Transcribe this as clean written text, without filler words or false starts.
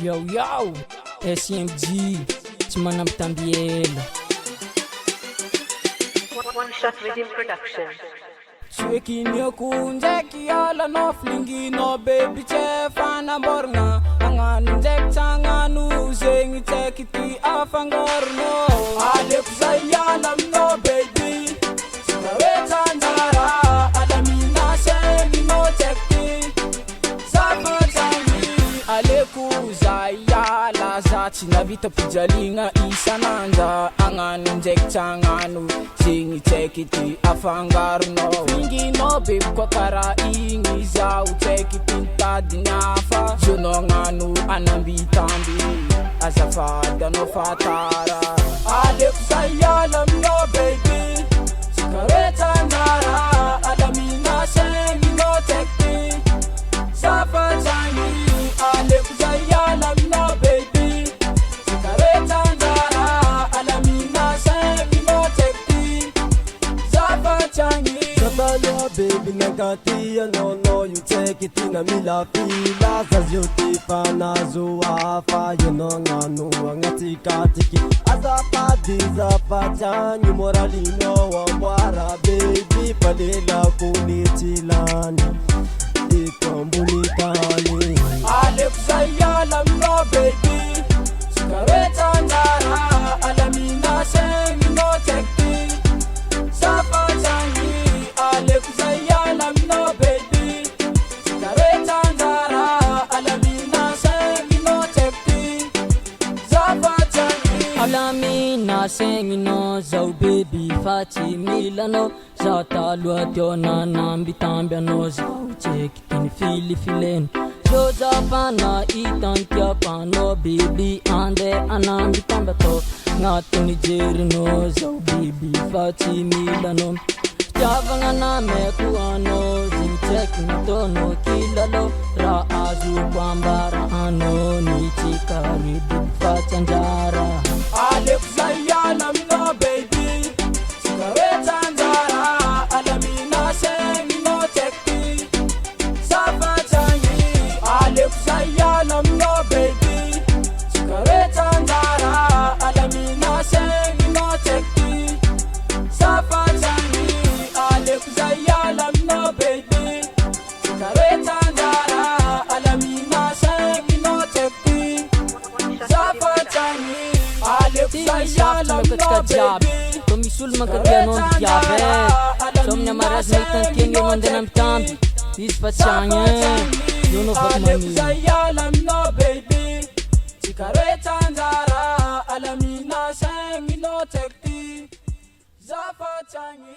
Yo yo, SMG, tsy manambitamby ela. One Shot Rhythm Production. Suekineko ndraiky alanao flinginao baby tsy fanamboragna agnano ndraiky tsagnano zegny tsaiky ty afangaronao aleko zay iala aminao baby tsy maretsa anjara alamina segninao tsaiky zafatsagny aleko zay iala za tsy navita pijaligna isanandra agnano ndraiky tsagnano zegny tsaiky ty afangaronao inginao baby koa kara igny zaho tsaiky ty mitadiny hafa zonao agnano anambitamby azafady anao fatara aleko zay iala aminao baby tsy karetsa anjara alamina segninao tsaiky zafatsagny aleko zay iala aminao baby tsy karetsa anjara alamina segninao tsaiky zafatsagny Sataloha baby nagatia nono yu tsaiky tina mila fila zazio ty panazo hafa yano ngano agnatikatiky azafady zafatsagny moralinao amboara baby palelako nitsilany eto ambony tany aleko zay iala aminao baby tsy karetsa anjara alamina segninao tsaiky zafatsagny aleko zay iala aminao baby tsy karetsa anjara alamina segninao tsaiky zafatsagny alamina segninao zao baby fa tsy milanao za taloha teo nanambitamby anao zao tsaiky tiny filifileny zo zafana itantiapanao baby ande anambitamby atao gnatony jerinao zao baby fa tsy milanao fitiavagna nameko anao zegny tsaiky nataonao kilalao raha azoko ambaranao nitsika redy fa tsy anjara aleko zay iala aminao baby tsy karetsa anjara alamina segninao tsaiky zafatsagny aleko zay iala aminao baby tsy karetsa anjara alamina segninao tsaiky zafatsagny aleko zay iala aminao baby tsy karetsa anjara alamina segninao tsaiky zafatsagny aleko zay iala aminao baby tô misy olo mankatianao ndiavy so amin'ny amarazy mahitanteny eo mandeha nambitamby izy fa tsy agny io anao vaky aleko zay iala aminao baby tsy karetsa anjara alamina segninao tsaiky zafatsagny